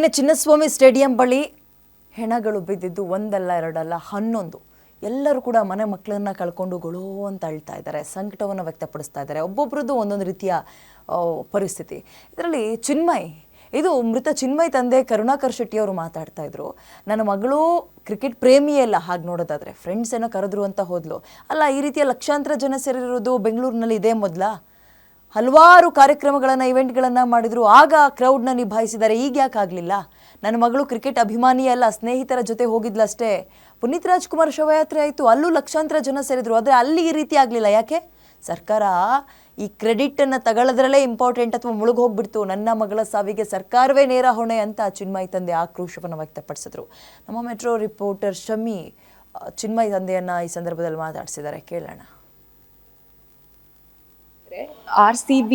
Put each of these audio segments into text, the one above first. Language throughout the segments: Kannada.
ಮೊನ್ನೆ ಚಿನ್ನಸ್ವಾಮಿ ಸ್ಟೇಡಿಯಂ ಬಳಿ ಹೆಣಗಳು ಬಿದ್ದಿದ್ದು ಒಂದಲ್ಲ ಎರಡಲ್ಲ 11. ಎಲ್ಲರೂ ಕೂಡ ಮನೆ ಮಕ್ಕಳನ್ನ ಕಳ್ಕೊಂಡು ಗೊಳೋ ಅಂತ ಅಳ್ತಾ ಇದ್ದಾರೆ, ಸಂಕಟವನ್ನು ವ್ಯಕ್ತಪಡಿಸ್ತಾ ಇದ್ದಾರೆ. ಒಬ್ಬೊಬ್ಬರದ್ದು ಒಂದೊಂದು ರೀತಿಯ ಪರಿಸ್ಥಿತಿ. ಇದರಲ್ಲಿ ಇದು ಮೃತ ಚಿನ್ಮಯ್ ತಂದೆ ಕರುಣಾಕರ್ ಶೆಟ್ಟಿ ಅವರು ಮಾತಾಡ್ತಾ ಇದ್ರು. ನನ್ನ ಮಗಳು ಕ್ರಿಕೆಟ್ ಪ್ರೇಮಿಯೇ ಅಲ್ಲ, ಹಾಗೆ ನೋಡೋದಾದ್ರೆ ಫ್ರೆಂಡ್ಸ್ ಏನೋ ಕರೆದ್ರು ಅಂತ ಹೋದ್ಲು. ಅಲ್ಲ, ಈ ರೀತಿಯ ಲಕ್ಷಾಂತರ ಜನ ಸೇರಿರೋದು ಬೆಂಗಳೂರಿನಲ್ಲಿ ಇದೇ ಮೊದಲ. ಹಲವಾರು ಕಾರ್ಯಕ್ರಮಗಳನ್ನು ಇವೆಂಟ್ಗಳನ್ನು ಮಾಡಿದ್ರು, ಆಗ ಕ್ರೌಡ್ನ ನಿಭಾಯಿಸಿದ್ದಾರೆ. ಈಗ ಯಾಕೆ ಆಗಲಿಲ್ಲ? ನನ್ನ ಮಗಳು ಕ್ರಿಕೆಟ್ ಅಭಿಮಾನಿ ಅಲ್ಲ, ಸ್ನೇಹಿತರ ಜೊತೆ ಹೋಗಿದ್ಲಷ್ಟೇ. ಪುನೀತ್ ರಾಜ್ಕುಮಾರ್ ಶವಯಾತ್ರೆ ಆಯಿತು, ಅಲ್ಲೂ ಲಕ್ಷಾಂತರ ಜನ ಸೇರಿದ್ರು, ಆದರೆ ಅಲ್ಲಿ ಈ ರೀತಿ ಆಗಲಿಲ್ಲ. ಯಾಕೆ? ಸರ್ಕಾರ ಈ ಕ್ರೆಡಿಟನ್ನು ತಗೊಳ್ಳೋದ್ರಲ್ಲೇ ಇಂಪಾರ್ಟೆಂಟ್ ಅಥವಾ ಮುಳುಗಿ ಹೋಗ್ಬಿಡ್ತು. ನನ್ನ ಮಗಳ ಸಾವಿಗೆ ಸರ್ಕಾರವೇ ನೇರ ಹೊಣೆ ಅಂತ ಚಿನ್ಮಯ್ ತಂದೆ ಆಕ್ರೋಶವನ್ನು ವ್ಯಕ್ತಪಡಿಸಿದ್ರು. ನಮ್ಮ ಮೆಟ್ರೋ ರಿಪೋರ್ಟರ್ ಶಮಿ ಚಿನ್ಮಯ್ ತಂದೆಯನ್ನ ಈ ಸಂದರ್ಭದಲ್ಲಿ ಮಾತಾಡಿಸಿದ್ದಾರೆ, ಕೇಳೋಣ. RCB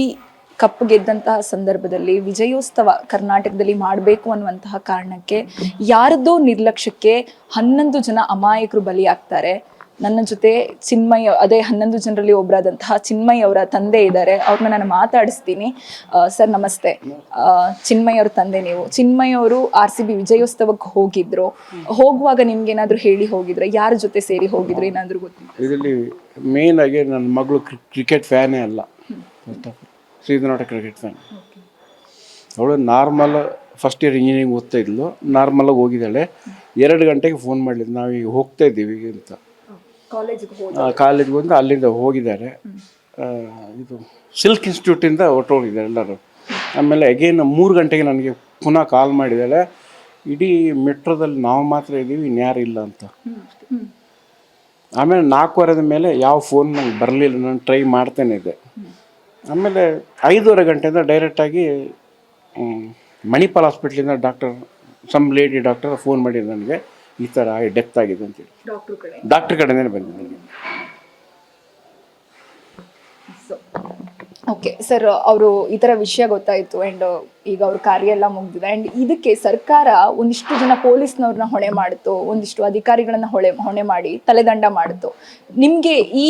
ಕಪ್ ಗೆದ್ದಂತಹ ಸಂದರ್ಭದಲ್ಲಿ ವಿಜಯೋತ್ಸವ ಕರ್ನಾಟಕದಲ್ಲಿ ಮಾಡಬೇಕು ಅನ್ನುವಂತಹ ಕಾರಣಕ್ಕೆ ಯಾರದ್ದೋ ನಿರ್ಲಕ್ಷ್ಯಕ್ಕೆ 11 ಜನ ಅಮಾಯಕರು ಬಲಿಯಾಗ್ತಾರೆ. ನನ್ನ ಜೊತೆ ಚಿನ್ಮಯ್, ಅದೇ 11 ಜನರಲ್ಲಿ ಒಬ್ಬರಾದಂತಹ ಚಿನ್ಮಯ್ ಅವರ ತಂದೆ ಇದ್ದಾರೆ. ಅವ್ರನ್ನ ನಾನು ಮಾತಾಡಿಸ್ತೀನಿ. ಸರ್ ನಮಸ್ತೆ. ಚಿನ್ಮಯ್ ಅವ್ರ ತಂದೆ ನೀವು. ಚಿನ್ಮಯ್ ಅವರು RCB ವಿಜಯೋತ್ಸವಕ್ಕೆ ಹೋಗಿದ್ರು. ಹೋಗುವಾಗ ನಿಮ್ಗೆ ಏನಾದ್ರು ಹೇಳಿ ಹೋಗಿದ್ರೆ? ಯಾರ ಜೊತೆ ಸೇರಿ ಹೋಗಿದ್ರು, ಏನಾದ್ರು ಗೊತ್ತಿಲ್ಲ? ಇದರಲ್ಲಿ ಮೇನ್ ಆಗಿ ನನ್ನ ಮಗಳು ಕ್ರಿಕೆಟ್ ಫ್ಯಾನೇ ಅಲ್ಲ. She is not A cricket fan. ಅವಳು ನಾರ್ಮಲ್ ಫಸ್ಟ್ ಇಯರ್ ಇಂಜಿನಿಯರಿಂಗ್ ಓದ್ತಾ ಇದ್ಲು. ನಾರ್ಮಲಾಗಿ ಹೋಗಿದ್ದಾಳೆ. 2 ಗಂಟೆಗೆ ಫೋನ್ ಮಾಡಲಿದ್ದು, ನಾವೀಗ ಹೋಗ್ತಾ ಇದ್ದೀವಿ ಅಂತ. ಕಾಲೇಜ್ಗೆ ಬಂದು ಅಲ್ಲಿಂದ ಹೋಗಿದ್ದಾರೆ. ಇದು ಸಿಲ್ಕ್ ಇನ್ಸ್ಟಿಟ್ಯೂಟಿಂದ ಹೊರಟೋಗಿದ್ದಾರೆ ಎಲ್ಲರೂ. ಆಮೇಲೆ ಅಗೇನ್ 3 ಗಂಟೆಗೆ ನನಗೆ ಪುನಃ ಕಾಲ್ ಮಾಡಿದ್ದಾಳೆ. ಇಡೀ ಮೆಟ್ರೋದಲ್ಲಿ ನಾವು ಮಾತ್ರ ಇದ್ದೀವಿ, ಇನ್ಯಾರು ಇಲ್ಲ ಅಂತ. ಆಮೇಲೆ 4:15 ಮೇಲೆ ಯಾವ ಫೋನ್ ನಂಗೆ ಬರಲಿಲ್ಲ. ನಾನು ಟ್ರೈ ಮಾಡ್ತೇನೆ ಇದೆ. ಆಮೇಲೆ 5:30 ಗಂಟೆಯಿಂದ ಡೈರೆಕ್ಟಾಗಿ ಮಣಿಪಾಲ್ ಹಾಸ್ಪಿಟ್ಲಿಂದ ಲೇಡಿ ಡಾಕ್ಟರ್ ಫೋನ್ ಮಾಡಿದ್ರು ನನಗೆ, ಈ ಥರ ಡೆತ್ ಆಗಿದೆ ಅಂತೇಳಿ. ಡಾಕ್ಟ್ರ್ ಕಡೆನೇ ಬಂದಿದೆ ನನಗೆ. ಓಕೆ ಸರ್, ಅವರು ಈ ಥರ ವಿಷಯ ಗೊತ್ತಾಯಿತು ಆ್ಯಂಡ್ ಈಗ ಅವ್ರ ಕಾರ್ಯ ಎಲ್ಲ ಮುಗ್ದಿದೆ. ಆ್ಯಂಡ್ ಇದಕ್ಕೆ ಸರ್ಕಾರ ಒಂದಿಷ್ಟು ಜನ ಪೊಲೀಸ್ನವ್ರನ್ನ ಹೊಣೆ ಮಾಡಿತು, ಒಂದಿಷ್ಟು ಅಧಿಕಾರಿಗಳನ್ನ ಹೊಣೆ ಮಾಡಿ ತಲೆದಂಡ ಮಾಡಿತು. ನಿಮಗೆ ಈ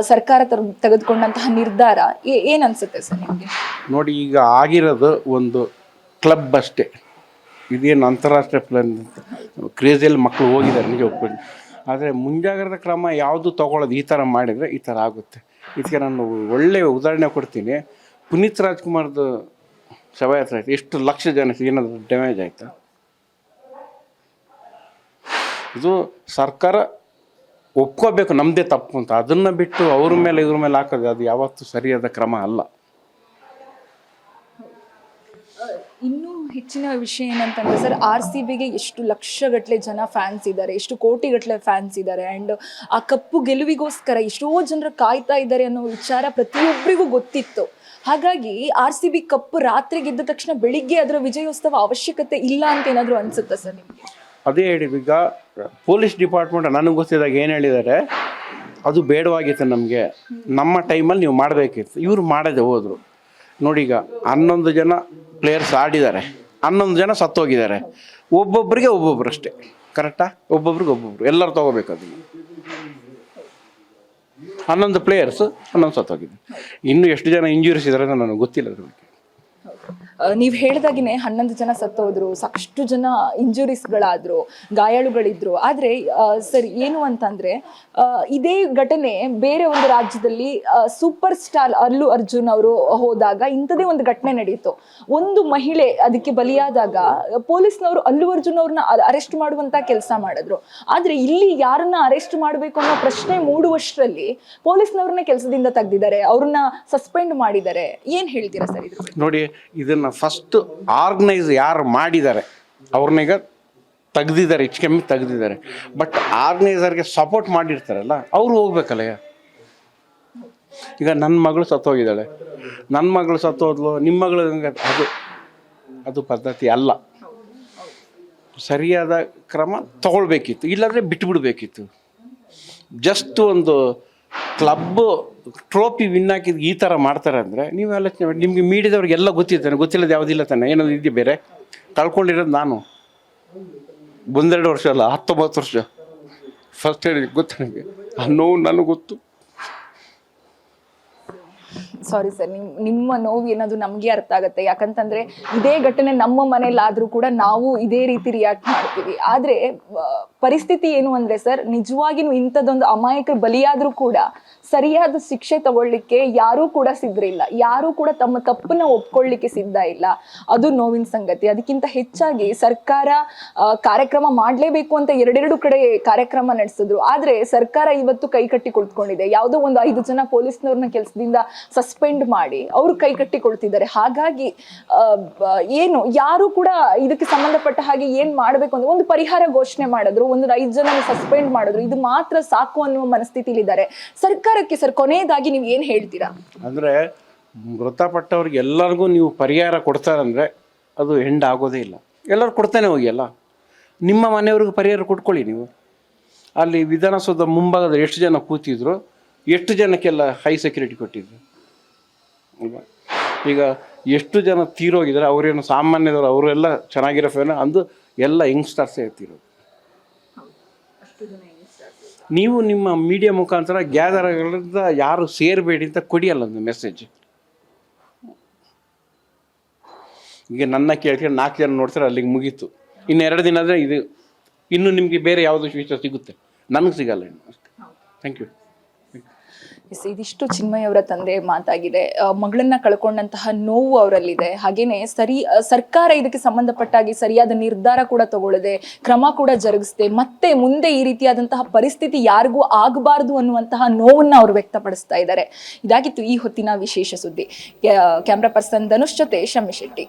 ಸರ್ಕಾರ ತೆಗೆದುಕೊಂಡಂತಹ ನಿರ್ಧಾರ ಏನು ಅನಿಸುತ್ತೆ ಸರ್ ನಿಮಗೆ? ನೋಡಿ, ಈಗ ಆಗಿರೋದು ಒಂದು ಕ್ಲಬ್ ಅಷ್ಟೇ. ಇದೇನು ಅಂತಾರಾಷ್ಟ್ರೀಯ ಪ್ಲಾನ್ ಕ್ರೇಜಿಯಲ್ಲಿ ಮಕ್ಕಳು ಹೋಗಿದ್ದಾರೆ, ನಿಜ ಒಪ್ಕೊಂಡು. ಆದರೆ ಮುಂಜಾಗ್ರತಾ ಕ್ರಮ ಯಾವುದು ತೊಗೊಳ್ಳೋದು ಈ ಥರ ಮಾಡಿದರೆ ಈ ಥರ ಆಗುತ್ತೆ. ಇದಕ್ಕೆ ನಾನು ಒಳ್ಳೆಯ ಉದಾಹರಣೆ ಕೊಡ್ತೀನಿ. ಪುನೀತ್ ರಾಜ್ಕುಮಾರ್ದು ಶವಯಾತ್ರೆ ಆಯಿತು, ಎಷ್ಟು ಲಕ್ಷ ಜನ ಏನಾದರೂ ಡ್ಯಾಮೇಜ್ ಆಯಿತಾ? ಇದು ಸರ್ಕಾರ ಒಪ್ಕೋಬೇಕು ನಮ್ಮದೇ ತಪ್ಪು ಅಂತ. ಅದನ್ನು ಬಿಟ್ಟು ಅವ್ರ ಮೇಲೆ ಇವ್ರ ಮೇಲೆ ಹಾಕೋದು ಅದು ಯಾವತ್ತೂ ಸರಿಯಾದ ಕ್ರಮ ಅಲ್ಲ. ಇನ್ನೂ ಹೆಚ್ಚಿನ ವಿಷಯ ಏನಂತಂದ್ರೆ ಸರ್, RCBಗೆ ಎಷ್ಟು ಲಕ್ಷಗಟ್ಟಲೆ ಜನ ಫ್ಯಾನ್ಸ್ ಇದ್ದಾರೆ, ಎಷ್ಟು ಕೋಟಿಗಟ್ಟಲೆ ಫ್ಯಾನ್ಸ್ ಇದ್ದಾರೆ. ಆ್ಯಂಡ್ ಆ ಕಪ್ಪು ಗೆಲುವಿಗೋಸ್ಕರ ಎಷ್ಟೋ ಜನರು ಕಾಯ್ತಾ ಇದ್ದಾರೆ ಅನ್ನೋ ವಿಚಾರ ಪ್ರತಿಯೊಬ್ಬರಿಗೂ ಗೊತ್ತಿತ್ತು. ಹಾಗಾಗಿ RCB ಕಪ್ಪು ರಾತ್ರಿ ಗೆದ್ದ ತಕ್ಷಣ ಬೆಳಿಗ್ಗೆ ಅದರ ವಿಜಯೋತ್ಸವ ಅವಶ್ಯಕತೆ ಇಲ್ಲ ಅಂತ ಏನಾದರೂ ಅನ್ಸುತ್ತಾ ಸರ್ ನಿಮಗೆ? ಅದೇ ಹೇಳಿದ್ದು. ಈಗ ಪೊಲೀಸ್ ಡಿಪಾರ್ಟ್ಮೆಂಟ್ ನನಗೆ ಗೊತ್ತಿದ್ದಾಗ ಏನು ಹೇಳಿದ್ದಾರೆ, ಅದು ಬೇಡವಾಗಿತ್ತು ನಮಗೆ, ನಮ್ಮ ಟೈಮಲ್ಲಿ ನೀವು ಮಾಡಬೇಕಿತ್ತು. ಇವರು ಮಾಡದೆ ಹೋದರು. ನೋಡಿ, ಈಗ 11 ಜನ ಪ್ಲೇಯರ್ಸ್ ಆಡಿದ್ದಾರೆ, 11 ಜನ ಸತ್ತೋಗಿದ್ದಾರೆ. ಒಬ್ಬೊಬ್ಬರಿಗೆ ಒಬ್ಬೊಬ್ರು ಅಷ್ಟೇ, ಕರೆಕ್ಟಾ? ಒಬ್ಬೊಬ್ರಿಗೆ ಒಬ್ಬೊಬ್ರು, ಎಲ್ಲರೂ ತೊಗೋಬೇಕು ಅದನ್ನು. 11 ಪ್ಲೇಯರ್ಸ್ 11 ಸತ್ತೋಗಿದ್ದಾರೆ. ಇನ್ನೂ ಎಷ್ಟು ಜನ ಇಂಜುರೀಸ್ ಇದ್ದಾರೆ ಅಂತ ನನಗೆ ಗೊತ್ತಿಲ್ಲ ಅದ್ರ ಬಗ್ಗೆ. ನೀವು ಹೇಳಿದಾಗಿನೇ 11 ಜನ ಸತ್ತೋದ್ರು, ಸಾಕಷ್ಟು ಜನ ಇಂಜುರೀಸ್ಗಳಾದ್ರು, ಗಾಯಾಳುಗಳಿದ್ರು. ಆದರೆ ಸರ್ ಏನು ಅಂತಂದ್ರೆ, ಇದೇ ಘಟನೆ ಬೇರೆ ಒಂದು ರಾಜ್ಯದಲ್ಲಿ ಸೂಪರ್ ಸ್ಟಾರ್ ಅಲ್ಲು ಅರ್ಜುನ್ ಅವರು ಹೋದಾಗ ಇಂಥದೇ ಒಂದು ಘಟನೆ ನಡೆಯಿತು. ಒಂದು ಮಹಿಳೆ ಅದಕ್ಕೆ ಬಲಿಯಾದಾಗ ಪೊಲೀಸ್ನವರು ಅಲ್ಲು ಅರ್ಜುನ್ ಅವ್ರನ್ನ ಅರೆಸ್ಟ್ ಮಾಡುವಂತ ಕೆಲಸ ಮಾಡಿದ್ರು. ಆದ್ರೆ ಇಲ್ಲಿ ಯಾರನ್ನ ಅರೆಸ್ಟ್ ಮಾಡಬೇಕು ಅನ್ನೋ ಪ್ರಶ್ನೆ ಮೂಡುವಷ್ಟರಲ್ಲಿ ಪೊಲೀಸ್ನವ್ರನ್ನ ಕೆಲಸದಿಂದ ತೆಗೆದಿದ್ದಾರೆ, ಅವ್ರನ್ನ ಸಸ್ಪೆಂಡ್ ಮಾಡಿದ್ದಾರೆ. ಏನ್ ಹೇಳ್ತೀರಾ ಸರ್ ಇದ್ರ ಬಗ್ಗೆ? ನೋಡಿ, ಇದನ್ನು ಫಸ್ಟ್ ಆರ್ಗನೈಸ್ ಯಾರು ಮಾಡಿದ್ದಾರೆ ಅವ್ರನ್ನೀಗ ತೆಗ್ದಿದ್ದಾರೆ, ಹೆಚ್ಚು ಕಮ್ಮಿ ತೆಗ್ದಿದ್ದಾರೆ. ಬಟ್ ಆರ್ಗನೈಸರ್ಗೆ ಸಪೋರ್ಟ್ ಮಾಡಿರ್ತಾರಲ್ಲ ಅವರು ಹೋಗ್ಬೇಕಲ್ಲ. ಈಗ ನನ್ನ ಮಗಳು ಸತ್ತೋಗಿದ್ದಾಳೆ, ನನ್ನ ಮಗಳು ಸತ್ತೋದ್ಲು, ನಿಮ್ಮ ಮಗಳು ಅದು ಪದ್ಧತಿ ಅಲ್ಲ. ಸರಿಯಾದ ಕ್ರಮ ತಗೊಳ್ಬೇಕಿತ್ತು, ಇಲ್ಲಾಂದರೆ ಬಿಟ್ಟುಬಿಡ್ಬೇಕಿತ್ತು. ಜಸ್ಟ್ ಒಂದು ಕ್ಲಬ್ಬು ಟ್ರೋಫಿ ವಿನ್ ಹಾಕಿದ್ದು ಈ ಥರ ಮಾಡ್ತಾರೆ ಅಂದರೆ ನೀವು ಆಲೋಚನೆ ಮಾಡಿ. ನಿಮಗೆ ಮೀಡಿಯಾದವ್ರಿಗೆಲ್ಲ ಗೊತ್ತಿರ್ತಾನೆ, ಗೊತ್ತಿಲ್ಲದ ಯಾವುದಿಲ್ಲ ತಾನೆ. ಏನಾದ್ರು ಇದೆಯಾ ಬೇರೆ? ಕಳ್ಕೊಂಡಿರೋದು ನಾನು 1-2 ವರ್ಷ ಅಲ್ಲ, 19 ವರ್ಷ. ಫಸ್ಟ್ ಹೇಳಿ ಗೊತ್ತು ನನಗೆ, ಆ ನೋವು ನನಗೆ ಗೊತ್ತು. ಸಾರಿ ಸರ್, ನಿಮ್ಮ ನೋವು ಏನದು ನಮಗೆ ಅರ್ಥ ಆಗುತ್ತೆ. ಯಾಕಂತಂದ್ರೆ ಇದೇ ಘಟನೆ ನಮ್ಮ ಮನೇಲಾದ್ರೂ ಕೂಡ ನಾವು ಇದೇ ರೀತಿ ರಿಯಾಕ್ಟ್ ಮಾಡ್ತೀವಿ. ಆದ್ರೆ ಪರಿಸ್ಥಿತಿ ಏನು ಅಂದ್ರೆ ಸರ್, ನಿಜವಾಗಿನೂ ಇಂಥದ್ದೊಂದು ಅಮಾಯಕರು ಬಲಿಯಾದ್ರೂ ಕೂಡ ಸರಿಯಾದ ಶಿಕ್ಷೆ ತಗೊಳ್ಳಿಕ್ಕೆ ಯಾರೂ ಕೂಡ ಸಿದ್ಧರಿಲ್ಲ, ಯಾರೂ ಕೂಡ ತಮ್ಮ ತಪ್ಪನ್ನ ಒಪ್ಕೊಳ್ಳಿಕ್ಕೆ ಸಿದ್ಧ ಇಲ್ಲ. ಅದು ನೋವಿನ ಸಂಗತಿ. ಅದಕ್ಕಿಂತ ಹೆಚ್ಚಾಗಿ ಸರ್ಕಾರ ಕಾರ್ಯಕ್ರಮ ಮಾಡ್ಲೇಬೇಕು ಅಂತ ಎರಡೆರಡು ಕಡೆ ಕಾರ್ಯಕ್ರಮ ನಡೆಸಿದ್ರು. ಆದ್ರೆ ಸರ್ಕಾರ ಇವತ್ತು ಕೈ ಕಟ್ಟಿ ಕುಳಿತುಕೊಂಡಿದೆ. ಯಾವುದೋ ಒಂದು 5 ಜನ ಪೊಲೀಸ್ನವ್ರನ್ನ ಕೆಲಸದಿಂದ ಸಸ್ಪೆಂಡ್ ಮಾಡಿ ಅವರು ಕೈ ಕಟ್ಟಿ ಕೊಳ್ತಿದ್ದಾರೆ. ಹಾಗಾಗಿ ಏನು ಯಾರು ಕೂಡ ಇದಕ್ಕೆ ಸಂಬಂಧಪಟ್ಟ ಹಾಗೆ ಏನ್ ಮಾಡ್ಬೇಕು ಅಂದ್ರೆ ಒಂದು ಪರಿಹಾರ ಘೋಷಣೆ ಮಾಡಿದ್ರು, ಒಂದು 5 ಜನ ಸಸ್ಪೆಂಡ್ ಮಾಡಿದ್ರು, ಇದು ಮಾತ್ರ ಸಾಕು ಅನ್ನುವ ಮನಸ್ಥಿತಿಲಿದ್ದಾರೆ. ಸರ್ಕಾರಕ್ಕೆ ಸರ್ ಕೊನೆಯದಾಗಿ ನೀವು ಏನ್ ಹೇಳ್ತೀರಾ? ಅಂದರೆ ಮೃತಪಟ್ಟವ್ರಿಗೆ ಎಲ್ಲರಿಗೂ ನೀವು ಪರಿಹಾರ ಕೊಡ್ತಾರಂದರೆ ಅದು ಹೆಂಡ್ ಆಗೋದೇ ಇಲ್ಲ. ಎಲ್ಲರೂ ಕೊಡ್ತಾನೆ ಹೋಗಿ ಅಲ್ಲ. ನಿಮ್ಮ ಮನೆಯವ್ರಿಗೆ ಪರಿಹಾರ ಕೊಟ್ಕೊಳ್ಳಿ ನೀವು. ಅಲ್ಲಿ ವಿಧಾನಸೌಧ ಮುಂಭಾಗದ ಎಷ್ಟು ಜನ ಕೂತಿದ್ರು, ಎಷ್ಟು ಜನಕ್ಕೆಲ್ಲ ಹೈ ಸೆಕ್ಯೂರಿಟಿ ಕೊಟ್ಟಿದ್ರು ಅಲ್ವಾ? ಈಗ ಎಷ್ಟು ಜನ ತೀರೋಗಿದ್ದಾರೆ, ಅವರೇನು ಸಾಮಾನ್ಯದವರು, ಅವರೆಲ್ಲ ಚೆನ್ನಾಗಿರೋ ಫ್ಯಾನ್ ಅಂದು ಎಲ್ಲ ಯಂಗ್ಸ್ಟರ್ಸೇ ತೀರೋದು. ನೀವು ನಿಮ್ಮ ಮೀಡಿಯಾ ಮುಖಾಂತರ ಗ್ಯಾದರ್ಗಳಿಂದ ಯಾರು ಸೇರಬೇಡಿ ಅಂತ ಕೊಡಿಯಲ್ಲ ಒಂದು ಮೆಸೇಜ್. ಈಗ ನನ್ನ ಕೇಳ್ಕೊಂಡು 4 ಜನ ನೋಡ್ತಾರೆ, ಅಲ್ಲಿಗೆ ಮುಗೀತು. ಇನ್ನು 2 ದಿನ ಆದರೆ ಇದು ಇನ್ನು ನಿಮಗೆ ಬೇರೆ ಯಾವುದೋ ವಿಷಯ ಸಿಗುತ್ತೆ, ನನಗೆ ಸಿಗಲ್ಲ ಇನ್ನು ಅಷ್ಟೇ. Thank you. ಇದಿಷ್ಟು ಚಿನ್ಮಯ್ ಅವರ ತಂದೆ ಮಾತಾಗಿದೆ. ಮಗಳನ್ನ ಕಳ್ಕೊಂಡಂತಹ ನೋವು ಅವರಲ್ಲಿದೆ. ಹಾಗೇನೆ ಸರ್ಕಾರ ಇದಕ್ಕೆ ಸಂಬಂಧಪಟ್ಟಾಗಿ ಸರಿಯಾದ ನಿರ್ಧಾರ ಕೂಡ ತಗೊಳ್ಳದೆ, ಕ್ರಮ ಕೂಡ ಜರುಗಿಸದೆ, ಮತ್ತೆ ಮುಂದೆ ಈ ರೀತಿಯಾದಂತಹ ಪರಿಸ್ಥಿತಿ ಯಾರಿಗೂ ಆಗಬಾರ್ದು ಅನ್ನುವಂತಹ ನೋವನ್ನ ಅವರು ವ್ಯಕ್ತಪಡಿಸ್ತಾ ಇದ್ದಾರೆ. ಇದಾಗಿತ್ತು ಈ ಹೊತ್ತಿನ ವಿಶೇಷ ಸುದ್ದಿ. ಕ್ಯಾಮ್ರಾ ಪರ್ಸನ್ ಧನುಷ್ ಜೊತೆ ಶಮ್ಮಿ ಶೆಟ್ಟಿ.